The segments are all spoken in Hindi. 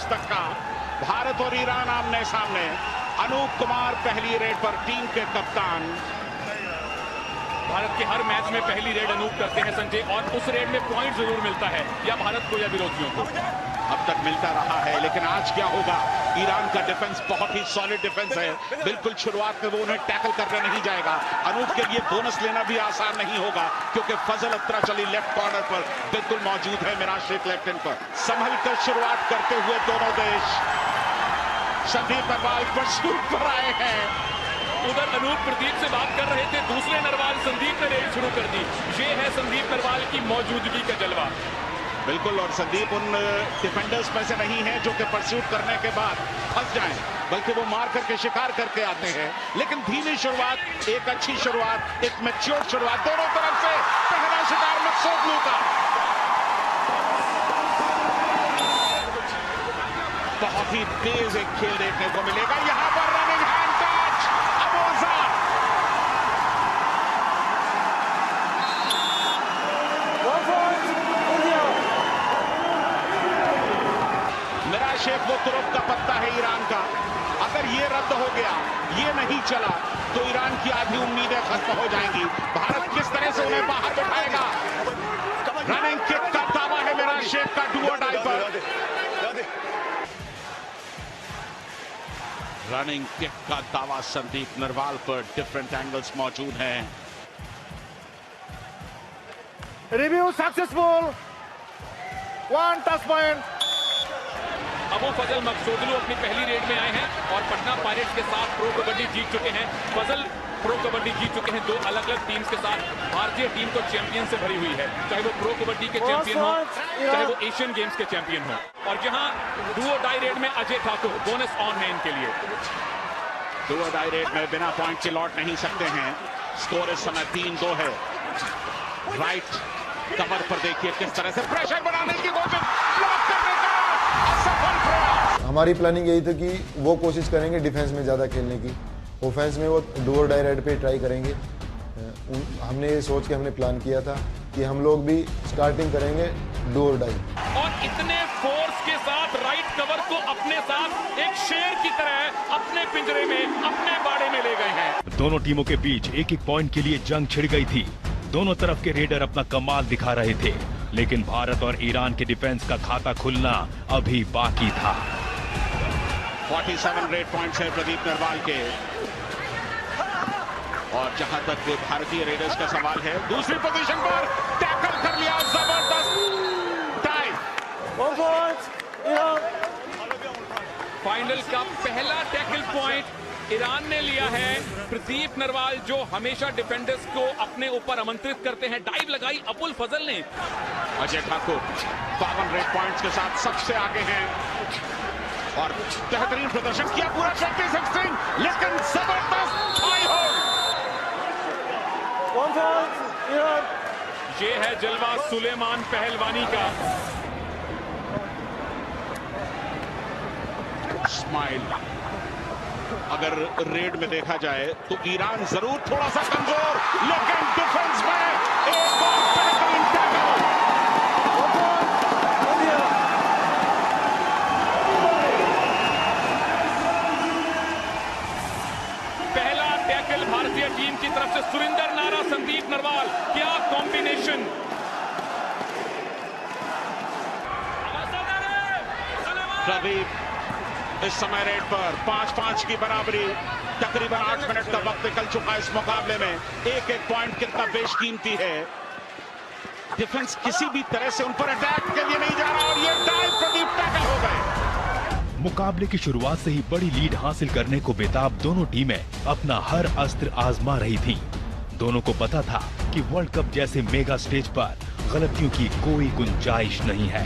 तक का। भारत और ईरान आमने सामने। अनूप कुमार पहली रेड पर टीम के कप्तान। भारत के हर मैच में पहली रेड अनूप करते हैं संजय, और उस रेड में पॉइंट जरूर मिलता है, या भारत को या विरोधियों को। अब तक मिलता रहा है, लेकिन आज क्या होगा? ईरान का डिफेंस बहुत ही सॉलिड डिफेंस है। बिल्कुल शुरुआत में वो उन्हें टैकल करने नहीं जाएगा। अनूप के लिए बोनस लेना भी आसान नहीं होगा, क्योंकि फजल अत्तराचली लेफ्ट कॉर्नर पर बिल्कुल मौजूद है। मिराज शेख लेफ्ट एंड पर संभल कर शुरुआत करते हुए दोनों देश। संदीप नरवाल परसूट पर आए हैं। उधर अनूप प्रदीप से बात कर रहे थे, दूसरे नरवाल संदीप ने रेड शुरू कर दी। ये है संदीप नरवाल की मौजूदगी का जलवा। बिल्कुल, और संदीप उन डिफेंडर्स में से नहीं है जो कि परस्यूट करने के बाद फंस जाएं, बल्कि वो मार करके शिकार करके आते हैं। लेकिन धीमी शुरुआत, एक अच्छी शुरुआत, एक मैच्योर शुरुआत दोनों तरफ से। पहला शिकार मकसूद का। बहुत ही तेज एक खेल देखने को मिलेगा यहां पर। Running hand touch Abozar. Miraj Sheikh वो तुरुप का पत्ता है ईरान का। अगर ये रद्द हो गया, ये नहीं चला, तो ईरान की आधी उम्मीदें खत्म हो जाएंगी। भारत किस तरह से उन्हें बाहर बैठाएगा? रनिंग किक का दावा है मिराज शेख का डू और डाई पर। रनिंग किक का दावा संदीप नरवाल पर। डिफरेंट एंगल्स मौजूद हैं। Review successful, 1 touch point. अबू फजल मकसूदलू अपनी पहली रेड में आए हैं और पटना पायरेट्स के साथ प्रो कबड्डी जीत चुके हैं। फजल प्रो कबड्डी जीत चुके हैं 2 अलग अलग टीम्स के साथ। भारतीय टीम तो चैंपियन से भरी हुई है, चाहे वो प्रो कबड्डी के चैंपियन हो, चाहे वो एशियन गेम्स के चैंपियन हो। और जहां डू और डाई रेड में अजय ठाकुर बोनस ऑन है इनके लिए। डू और डाई रेड में बिना पॉइंट के लौट नहीं सकते हैं। स्कोर इस समय 3-2 है। राइट कवर पर देखिए किस तरह से प्रेशर बनाने की कोशिश, ब्लॉक करने का असफल प्रयास। हमारी प्लानिंग यही थी कि वो कोशिश करेंगे डिफेंस में ज़्यादा खेलने की, ऑफेंस में वो डू और डाई रेड पे ट्राई करेंगे। हमने ये सोच के हमने प्लान किया था कि हम लोग भी स्टार्टिंग करेंगे डू और डाई। और इतने फोर्स के साथ राइट कवर को अपने साथ एक शेर की तरह अपने पिंजरे में, अपने बाड़े में ले गए हैं। दोनों टीमों के बीच एक एक पॉइंट के लिए जंग छिड़ गई थी। दोनों तरफ के रेडर अपना कमाल दिखा रहे थे, लेकिन भारत और ईरान के डिफेंस का खाता खुलना अभी बाकी था। 47 रेड पॉइंट्स है प्रदीप नरवाल के। और जहां तक भारतीय रेडर्स का सवाल है, दूसरी पोजीशन पर टैकल कर लिया, जबरदस्त टाई। फाइनल का पहला टैकल पॉइंट ईरान ने लिया है। प्रदीप नरवाल जो हमेशा डिफेंडर्स को अपने ऊपर आमंत्रित करते हैं, डाइव लगाई अबुल फजल ने। अजय ठाकुर 52 रेड पॉइंट्स के साथ सबसे आगे हैं और बेहतरीन प्रदर्शन किया पूरा 2016, लेकिन जबरदस्त हाई होल्ड। ये है जलवा सुलेमान पहलवानी का। स्माइल। अगर रेड में देखा जाए तो ईरान जरूर थोड़ा सा कमजोर, लेकिन डिफेंस में एक और बेहतरीन टैकल। पहला टैकल भारतीय टीम की तरफ से। सुरिंदर नारा, संदीप नरवाल, क्या कॉम्बिनेशन। प्रदीप इस समय रेड पर 5-5 की बराबरी। तकरीबन 8 मिनट का वक्त निकल चुका है इस मुकाबले में। एक एक पॉइंट कितना बेशकीमती है। डिफेंस किसी भी तरह से उन पर अटैक के लिए नहीं जा रहा और ये डाइव प्रदीप टैकल हो गए। मुकाबले की शुरुआत से ही बड़ी लीड हासिल करने को बेताब दोनों टीमें अपना हर अस्त्र आजमा रही थीं। दोनों को पता था कि वर्ल्ड कप जैसे मेगा स्टेज पर गलतियों की कोई गुंजाइश नहीं है।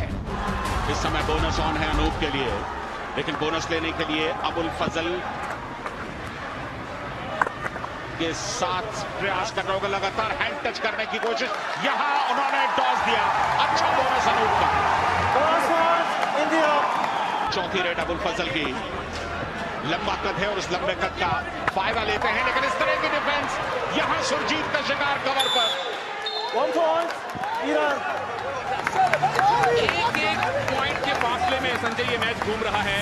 इस समय बोनस ऑन है अनूप के लिए, लेकिन बोनस लेने के लिए अबुल फजल के साथ प्रयास कर रहा होगा। लगातार हैंड टच करने की कोशिश, यहां उन्होंने टॉस दिया। अच्छा बोनस अनूप का। चौथी रेड अबुल फजल की। लंबा कद है और उस लंबे कद का फायदा लेते हैं, लेकिन इस तरह की डिफेंस, यहां सुरजीत का शिकार कवर पर। एक पॉइंट के फासले में संजय ये मैच घूम रहा है।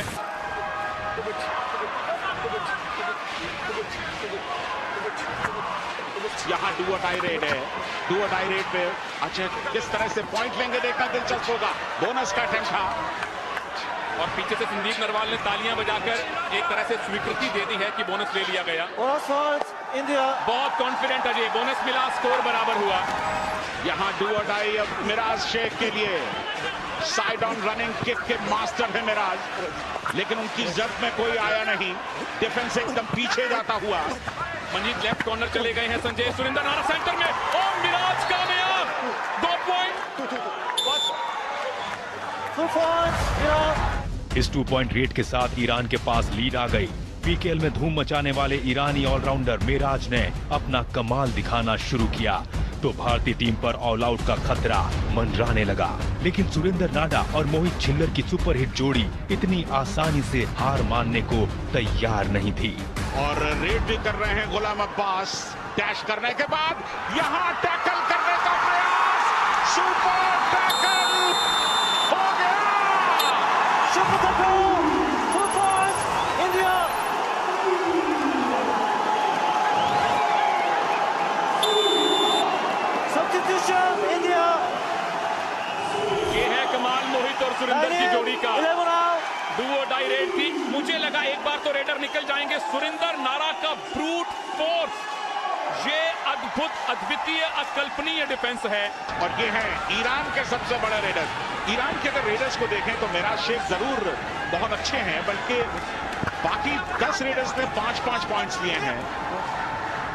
यहाँ डू और डाई रेड है। डू और डाई रेड पे अच्छा किस तरह से पॉइंट लेंगे देखना दिलचस्प होगा। बोनस का अटेम्प्ट था और पीछे से संदीप नरवाल ने तालियां बजाकर एक तरह से स्वीकृति दे दी है कि बोनस ले लिया गया। बहुत कॉन्फिडेंट अजय, बोनस मिला, स्कोर बराबर हुआ। यहाँ डू और डाई अब मिराज शेख के लिए साइड ऑन रनिंग किक के मास्टर है मिराज, लेकिन उनकी जद में कोई आया नहीं। डिफेंस एकदम पीछे जाता हुआ। मंजीत लेफ्ट कॉर्नर चले गए हैं। संजय सुरेंद्र नारा सेंटर में और मिराज कामयाब। 2 पॉइंट। इस 2 पॉइंट रेट के साथ ईरान के पास लीड आ गई। पीकेएल में धूम मचाने वाले ईरानी ऑलराउंडर मिराज ने अपना कमाल दिखाना शुरू किया तो भारतीय टीम पर ऑल आउट का खतरा मंडराने लगा। लेकिन सुरेंद्र नाडा और मोहित छिल्लर की सुपरहिट जोड़ी इतनी आसानी से हार मानने को तैयार नहीं थी। और रेड भी कर रहे हैं गुलाम अब्बास। डैश करने के बाद यहाँ टैकल करने का प्रयास। सुपर टैकल हो गया। Super tackle, full point India. Substitution India. ये है कमाल मोहित और सुरेंद्र की जोड़ी का। डू और डाई रेड थी। मुझे लगा एक बार तो रेडर निकल जाएंगे। सुरेंद्र नारा का ब्रूट फोर्स, ये अद्भुत, अद्वितीय, अकल्पनीय डिफेंस है। और ये है ईरान के सबसे बड़े रेडर। ईरान के अगर रेडर्स को देखें तो मिराज शेख जरूर बहुत अच्छे हैं, बल्कि बाकी 10 रेडर्स ने 5-5 पॉइंट्स लिए हैं,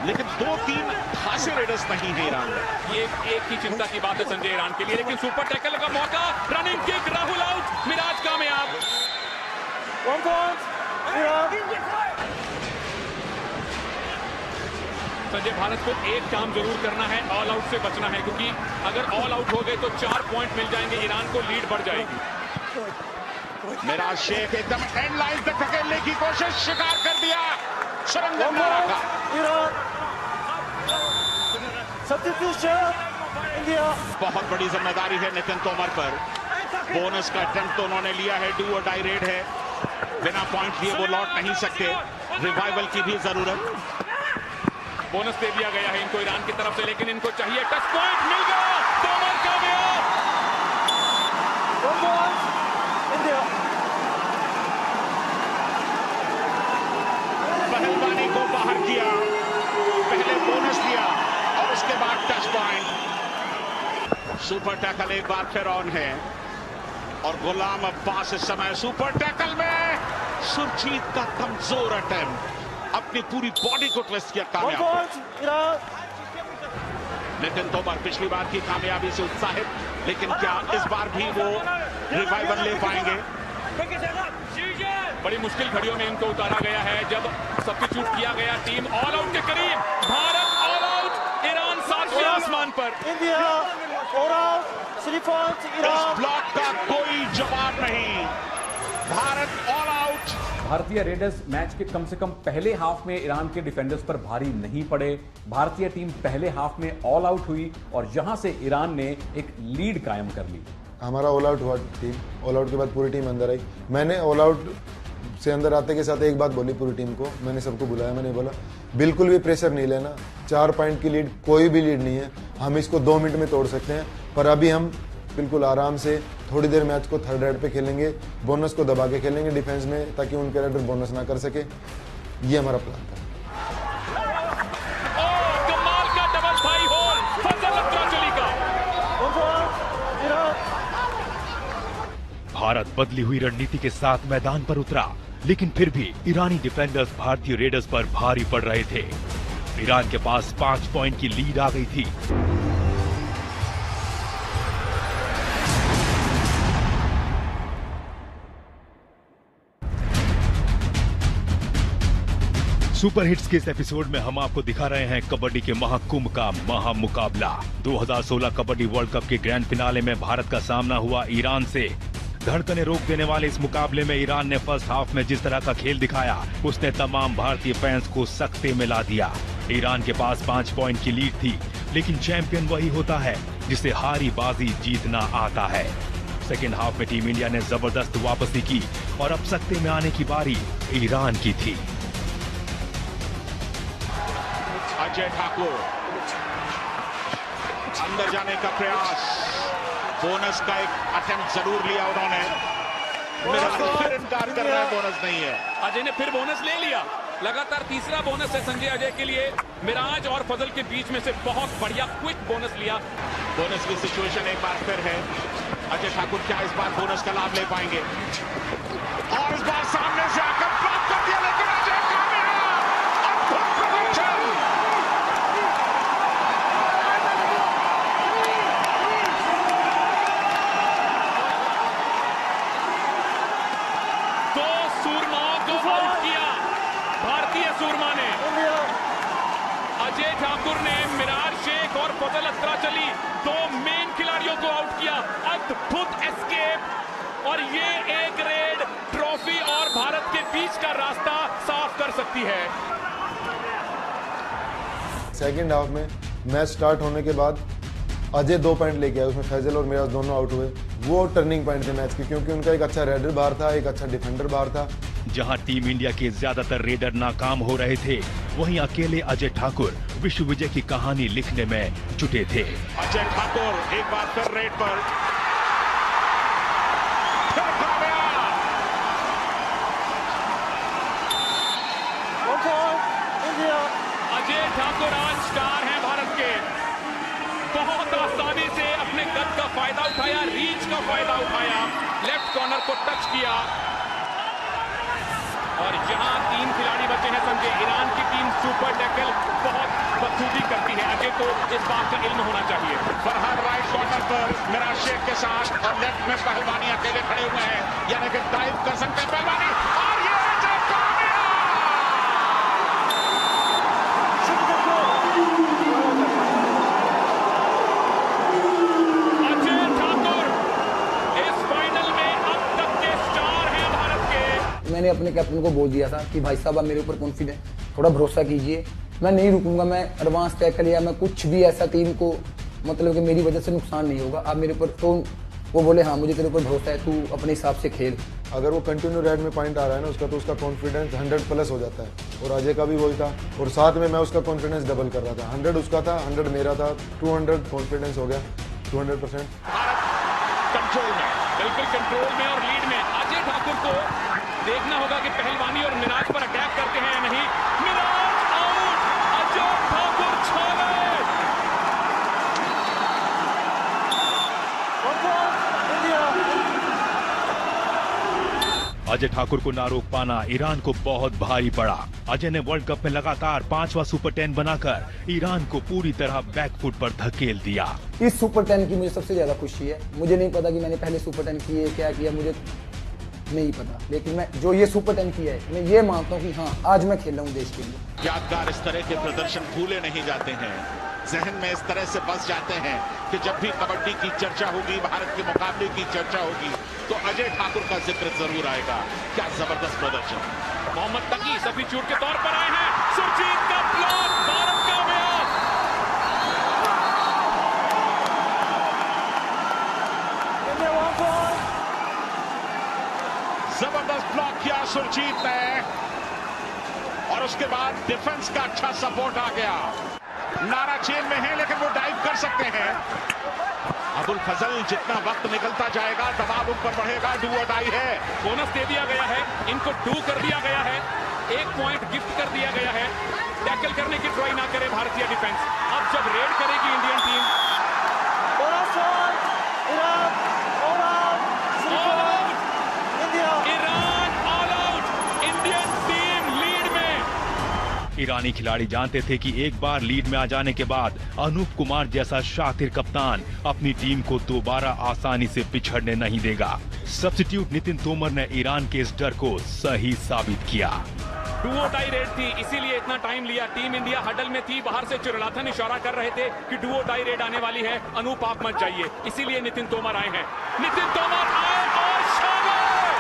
लेकिन 2-3 खासे रेडर्स नहीं है ईरान में। ये एक ही चिंता की बात है संजय ईरान के लिए। लेकिन सुपर टैकल का मौका, running kick, Rahul out, Meraj कामयाब। 1 पॉइंट संजय, भारत को एक काम जरूर करना है, ऑल आउट से बचना है, क्योंकि अगर ऑल आउट हो गए तो 4 पॉइंट मिल जाएंगे, ईरान को लीड बढ़ जाएगी। मिराज शेख एकदम एंड लाइन तक धकेलने की कोशिश, शिकार कर दिया सुरेंद्र नारा का। Substitution India. बहुत बड़ी जिम्मेदारी है नितिन तोमर पर। बोनस का अटेम्प्ट तो उन्होंने लिया है। डू और डाई रेड है, बिना पॉइंट लिए वो लौट नहीं सकते। रिवाइवल की भी जरूरत। बोनस दे दिया गया है इनको ईरान की तरफ से, लेकिन इनको चाहिए टच पॉइंट। मिल गया, तोमर कामयाब। 1 पॉइंट इंडिया। पहलवानी को बाहर किया, पहले बोनस दिया और उसके बाद टच पॉइंट। सुपर टैकल एक बार फिर ऑन है और गुलाम अब्बास इस समय सुपर टैकल में। सुरजीत का कमजोर अटेम्प्ट, अपनी पूरी बॉडी को ट्विस्ट किया, 1 कामयाब। Point Iran. नितिन तोमर पिछली बार की कामयाबी से उत्साहित, लेकिन क्या इस बार भी वो रिवाइवल ले पाएंगे? बड़ी मुश्किल घड़ियों में इनको उतारा गया है जब सब्स्टिट्यूट किया गया। टीम ऑल आउट के करीब, भारत ऑल आउट, ईरान 7वें आसमान पर। इंडिया ऑल आउट, 3 पॉइंट इस ईरान। ब्लॉक का कोई जवाब नहीं, भारत ऑल आउट। भारतीय रेडर्स मैच के कम से कम पहले हाफ में ईरान के डिफेंडर्स पर भारी नहीं पड़े। भारतीय टीम पहले हाफ में ऑल आउट हुई और यहां से ईरान ने एक लीड कायम कर ली। हमारा ऑल आउट हुआ टीम। ऑल आउट के बाद पूरी टीम अंदर आई। मैंने ऑल आउट से अंदर आते के साथ एक बात बोली पूरी टीम को। मैंने सबको बुलाया, मैंने बोला बिल्कुल भी प्रेशर नहीं लेना। 4 पॉइंट की लीड कोई भी लीड नहीं है, हम इसको 2 मिनट में तोड़ सकते हैं। पर अभी हम बिल्कुल आराम से थोड़ी देर मैच को थर्ड रेड पे खेलेंगे, बोनस को दबा के खेलेंगे डिफेंस में, ताकि उनके रेडर बोनस ना कर सके। ये हमारा प्लान था। कमाल का डबल थाई होल फजल अब्दुल्लाचली का। 1 पॉइंट ईरान। भारत बदली हुई रणनीति के साथ मैदान पर उतरा, लेकिन फिर भी ईरानी डिफेंडर्स भारतीय रेडर्स पर भारी पड़ रहे थे। ईरान के पास 5 पॉइंट की लीड आ गई थी। सुपर हिट्स के इस एपिसोड में हम आपको दिखा रहे हैं कबड्डी के महाकुंभ का महामुकाबला। 2016 कबड्डी वर्ल्ड कप के ग्रैंड फिनाले में भारत का सामना हुआ ईरान से। धड़कने रोक देने वाले इस मुकाबले में ईरान ने फर्स्ट हाफ में जिस तरह का खेल दिखाया, उसने तमाम भारतीय फैंस को सकते में ला दिया। ईरान के पास 5 पॉइंट की लीड थी, लेकिन चैंपियन वही होता है जिसे हारी बाजी जीतना आता है। सेकेंड हाफ में टीम इंडिया ने जबरदस्त वापसी की और अब सत्ते में आने की बारी ईरान की थी। अजय ठाकुर अंदर जाने का प्रयास, बोनस का एक अटेम्प्ट जरूर लिया उन्होंने। मेरा फिर इनकार कर रहा है, बोनस नहीं है। अजय ने फिर बोनस ले लिया। लगातार तीसरा बोनस है संजय अजय के लिए। मिराज और फजल के बीच में से बहुत बढ़िया क्विक बोनस लिया। बोनस की सिचुएशन एक बार फिर है। अजय ठाकुर क्या इस बार बोनस का लाभ ले पाएंगे? और इस बार सामने से आकर ब्लॉक कर दिया, लेकिन अजय कामयाब। अद्भुत प्रदर्शन। दो सूरमाओं को आउट किया भारतीय सूरमा ने। अजय ठाकुर ने मिराज शेख और फजल अत्राचली, दो मेन खिलाड़ियों को आउट किया। अद्भुत एस्केप, और ये एक रेड ट्रॉफी और भारत के बीच का रास्ता साफ कर सकती है। सेकंड हाफ में मैच स्टार्ट होने के बाद अजय 2 पॉइंट लेके आए, उसमें फैजल और मिराज दोनों आउट हुए। वो टर्निंग पॉइंट थे मैच के, क्योंकि उनका एक अच्छा रेडर बाहर था, एक अच्छा डिफेंडर बाहर था। जहां टीम इंडिया के ज्यादातर रेडर नाकाम हो रहे थे, वहीं अकेले अजय ठाकुर विश्व विजय की कहानी लिखने में जुटे थे। अजय ठाकुर एक बार फिर रेड पर, फिर कामयाब। अजय ठाकुर आज स्टार हैं भारत के। बहुत आसानी से अपने कद का फायदा उठाया, रीच का फायदा उठाया, लेफ्ट कॉर्नर को टच किया। और यहां 3 खिलाड़ी बचे हैं संजय। ईरान की टीम सुपर टैकल बहुत बखूबी करती है। अजय को इस बात का इल्म होना चाहिए। फरहान राइट कॉर्नर पर मिराज शेख के साथ, और लेफ्ट में पहलवानी अकेले खड़े हुए हैं, यानी कि डाइव कर सकते हैं पहलवानी। और ये अजय कामयाब। अजय ठाकुर इस फाइनल में अब तक के स्टार हैं भारत के। मैंने अपने कैप्टन को बोल दिया था कि भाई साहब आप मेरे ऊपर कॉन्फिडेंट, थोड़ा भरोसा कीजिए, मैं नहीं रुकूंगा, मैं एडवांस टैकल या मैं कुछ भी ऐसा टीम को मतलब कि मेरी वजह से नुकसान नहीं होगा, आप मेरे ऊपर। तो वो बोले हाँ मुझे तेरे ऊपर भरोसा है, तू अपने हिसाब से खेल। अगर वो कंटिन्यू रेड में पॉइंट आ रहा है ना उसका, तो उसका कॉन्फिडेंस 100+ हो जाता है। और अजय का भी वही था, और साथ में मैं उसका कॉन्फिडेंस डबल कर रहा था। 100 उसका था, 100 मेरा था, 200 कॉन्फिडेंस हो गया, 200%। कंट्रोल में, बिल्कुल कंट्रोल में और लीड में। अजय ठाकुर को देखना होगा कि पहलवानी और मिराज पर अटैक करते हैं या नहीं। मिराज आउट, अजय ठाकुर छा गए। अजय ठाकुर को ना रोक पाना ईरान को बहुत भारी पड़ा। अजय ने वर्ल्ड कप में लगातार 5वां सुपर 10 बनाकर ईरान को पूरी तरह बैकफुट पर धकेल दिया। इस सुपर 10 की मुझे सबसे ज्यादा खुशी है। मुझे नहीं पता कि मैंने पहले सुपर 10 किए क्या किया, मुझे नहीं पता, लेकिन मैं जो ये सुपर 10 किया है, मैं ये मानता हूँ कि हाँ आज मैं खेल रहा हूँ देश के लिए। यादगार इस तरह के प्रदर्शन भूले नहीं जाते हैं, जहन में इस तरह से बस जाते हैं कि जब भी कबड्डी की चर्चा होगी, भारत के मुकाबले की चर्चा होगी, तो अजय ठाकुर का जिक्र जरूर आएगा। क्या जबरदस्त प्रदर्शन। मोहम्मद तकी सब्स्टिट्यूट के तौर पर आए हैं। सुरजीत का ब्लॉक, भारत कामयाब। जबरदस्त ब्लॉक किया सुरजीत ने, और उसके बाद डिफेंस का अच्छा सपोर्ट आ गया। नारा चेन में है, लेकिन वो डाइव कर सकते हैं। अबुल फजल, जितना वक्त निकलता जाएगा दबाव उन पर बढ़ेगा। डू और डाई है। बोनस दे दिया गया है, इनको डू कर दिया गया है, 1 पॉइंट गिफ्ट कर दिया गया है। टैकल करने की ट्राई ना करे भारतीय डिफेंस। अब जब रेड करेगी Indian team, Iran all out, Indian team lead में। ईरानी खिलाड़ी जानते थे कि एक बार लीड में आ जाने के बाद अनूप कुमार जैसा शातिर कप्तान अपनी टीम को दोबारा आसानी से पिछड़ने नहीं देगा। सब्स्टिट्यूट नितिन तोमर ने ईरान के इस डर को सही साबित किया। डुओ टाई रेड थी, इसीलिए इतना टाइम लिया। टीम इंडिया हडल में थी, बाहर से चिरलाथन इशारा कर रहे थे कि डुओ टाई रेड आने वाली है, अनूप आप मत जाइए। इसीलिए नितिन तोमर आए हैं। नितिन तोमर आए और छा गए,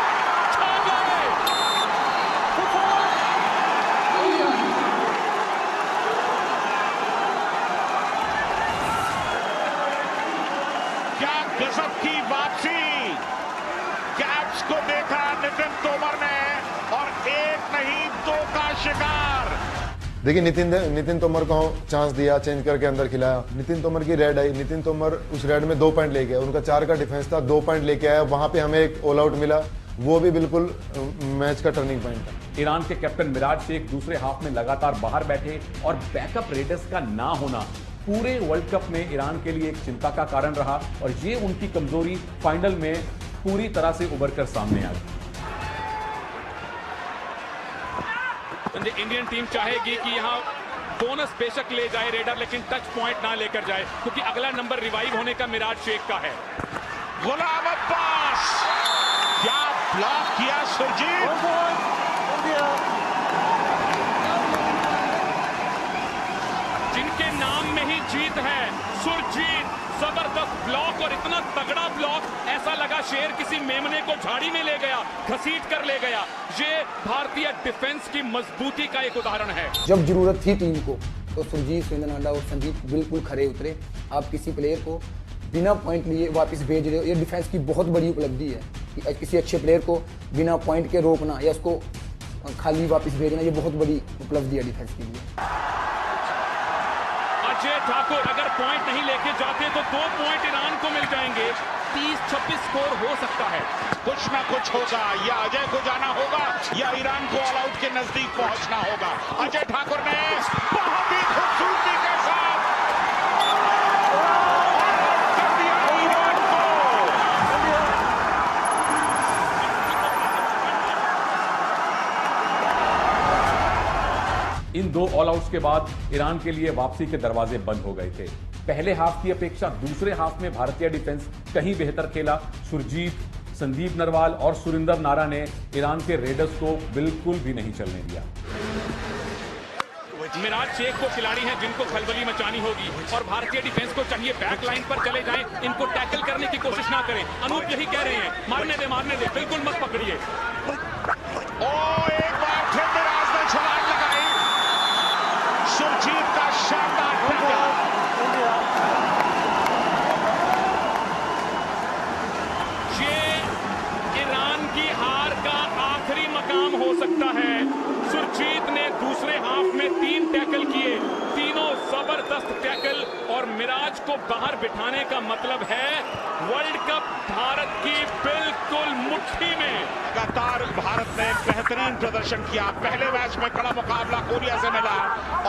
छा गए। क्या गजब की वापसी। स्टेप्स को देखा नितिन तोमर ने और एक नहीं दो का शिकार। देखिए नितिन तोमर को चांस दिया, चेंज करके अंदर खिलाया। नितिन तोमर की रेड आई, नितिन तोमर उस रेड में 2 पॉइंट लेके आया, उनका 4 का डिफेंस था, 2 पॉइंट लेके आया। वहां पे हमें एक ऑल आउट मिला, वो भी बिल्कुल मैच का टर्निंग पॉइंट था। ईरान के कैप्टन मिराज शेख दूसरे हाफ में लगातार बाहर बैठे और बैकअप रेडर्स का ना होना पूरे वर्ल्ड कप में ईरान के लिए एक चिंता का कारण रहा और ये उनकी कमजोरी फाइनल में पूरी तरह से उभर कर सामने आ गई। इंडियन टीम चाहेगी कि यहां बोनस बेशक ले जाए रेडर, लेकिन टच पॉइंट ना लेकर जाए, क्योंकि अगला नंबर रिवाइव होने का मिराज शेख का है। गुलाम अब्बास, क्या ब्लॉक किया सुरजीत। 1 point, India. जिनके नाम में ही जीत है, सुरजीत, जबरदस्त ब्लॉक और इतना तगड़ा ब्लॉक, ऐसा लगा शेर किसी मेमने को झाड़ी में ले गया, घसीट कर ले गया। ये भारतीय डिफेंस की मजबूती का एक उदाहरण है। जब जरूरत थी टीम को तो सुरजीत, सुरेंद्र नाडा और संदीप बिल्कुल खरे उतरे। आप किसी प्लेयर को बिना पॉइंट लिए वापस भेज रहे हो, ये डिफेंस की बहुत बड़ी उपलब्धि है कि किसी अच्छे प्लेयर को बिना पॉइंट के रोकना या उसको खाली वापस भेजना, ये बहुत बड़ी उपलब्धि है डिफेंस के लिए। अजय ठाकुर अगर पॉइंट नहीं लेके जाते तो 2 पॉइंट ईरान को मिल जाएंगे। 30-26 स्कोर हो सकता है। कुछ ना कुछ होगा, या अजय को जाना होगा या ईरान को ऑल आउट के नजदीक पहुंचना होगा। अजय ठाकुर ने बहुत ही खूबसूरती के साथ कर दिया ईरान को। इन 2 ऑल आउट्स के बाद ईरान के लिए वापसी के दरवाजे बंद हो गए थे। पहले हाफ की अपेक्षा दूसरे हाफ में भारतीय डिफेंस कहीं बेहतर खेला। सुरजीत, संदीप नरवाल और सुरिंदर नारा ने ईरान के रेडर्स को बिल्कुल भी नहीं चलने दिया। मिराज शेख को खिलाड़ी हैं जिनको खलबली मचानी होगी और भारतीय डिफेंस को चाहिए बैक लाइन पर चले जाएं, इनको टैकल करने की कोशिश ना करें। अनूप यही कह रहे हैं, मारने दे, बिल्कुल मत पकड़िए। एक बार फिर मिराज ने छलांग लगाई। सुरजीत का शानदार टैकल। ये ईरान की हार का आखिरी मकाम हो सकता है। सुरजीत ने दूसरे हाफ में 3 टैकल किए, तीनों जबरदस्त टैकल, और मिराज को बाहर बिठाने का मतलब है वर्ल्ड कप भारत की बिल्कुल मुट्ठी में। लगातार भारत ने बेहतरीन प्रदर्शन किया। पहले मैच में कड़ा मुकाबला कोरिया से मिला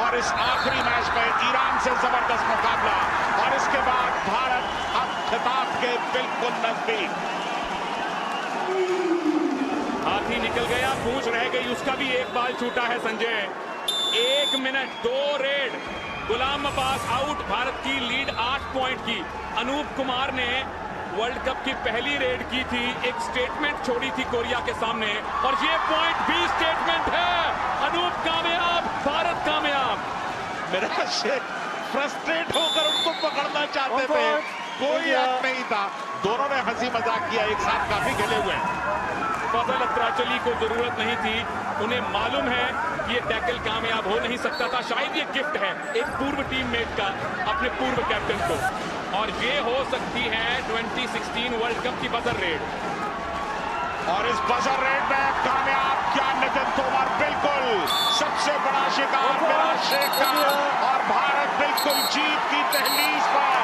और इस आखिरी मैच में ईरान से जबरदस्त मुकाबला, और इसके बाद भारत अब खिताब के बिल्कुल नजदीक। हाथी निकल गया, पूंछ रह गई, उसका भी एक बाल छूटा है संजय। 1 मिनट 2 रेड, गुलाम अब्बास आउट। भारत की लीड 8 पॉइंट की। अनूप कुमार ने वर्ल्ड कप की पहली रेड की थी, एक स्टेटमेंट छोड़ी थी कोरिया के सामने, और ये पॉइंट भी स्टेटमेंट है। अनूप कामयाब, भारत कामयाब। मिराज शेख फ्रस्ट्रेट होकर उनको पकड़ना चाहते थे, कोई हक नहीं था। दोनों ने हंसी मजाक किया, एक साथ काफी खेले हुए हैं। फजल अत्राचली को जरूरत नहीं थी, उन्हें मालूम है कि ये टैकल कामयाब हो नहीं सकता था। शायद ये गिफ्ट है एक पूर्व टीममेट का अपने पूर्व कैप्टन को, और ये हो सकती है 2016 वर्ल्ड कप की बजर रेड। और इस बजर रेड में कामयाब क्या नितिन तोमर, बिल्कुल सबसे बड़ा शिकार मिराज शेख का, और भारत बिल्कुल जीत की दहलीज पर।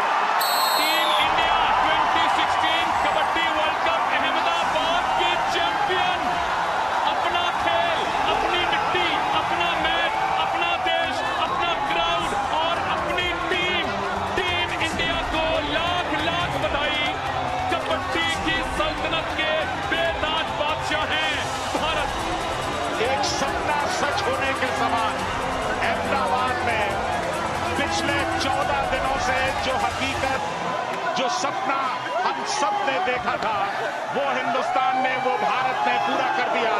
Team India 2016 kabaddi world cup Ahmedabad की चैंपियन। अपना खेल, अपनी मिट्टी, अपना मैच, अपना देश, अपना ग्राउंड और अपनी टीम। टीम इंडिया को लाख लाख बधाई। कबड्डी की सल्तनत के बेताज बादशाह हैं भारत। एक सपना सच होने के समान अहमदाबाद में पिछले 14 दिनों से जो हकीकत, जो सपना हम सब ने देखा था, वो हिंदुस्तान ने, वो भारत ने पूरा कर दिया।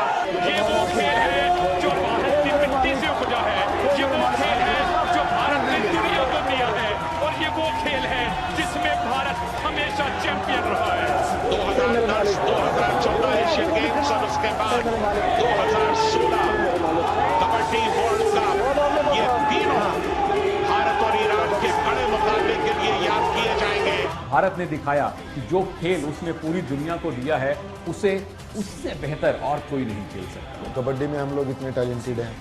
ये वो खेल है जो भारत की मिट्टी से उपजा है, ये वो खेल है जो भारत ने दुनिया को दिया है, और ये वो खेल है जिसमें भारत हमेशा चैंपियन रहा है। 2010, 2014 एशियन गेम्स और उसके बाद 2016 कबड्डी वर्ल्ड कप, ये तीनों भारत और ईरान के बड़े मुकाबले के लिए याद किए जाएंगे। भारत ने दिखाया कि जो खेल उसने पूरी दुनिया को दिया है उसे उससे बेहतर और कोई नहीं खेल सकता। कबड्डी में हम लोग इतने टैलेंटेड हैं,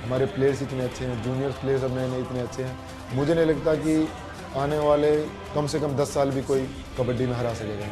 हमारे प्लेयर्स इतने अच्छे हैं, जूनियर प्लेयर्स अब नए नए इतने अच्छे हैं, मुझे नहीं लगता कि आने वाले कम से कम 10 साल भी कोई कबड्डी में हरा सकेगा।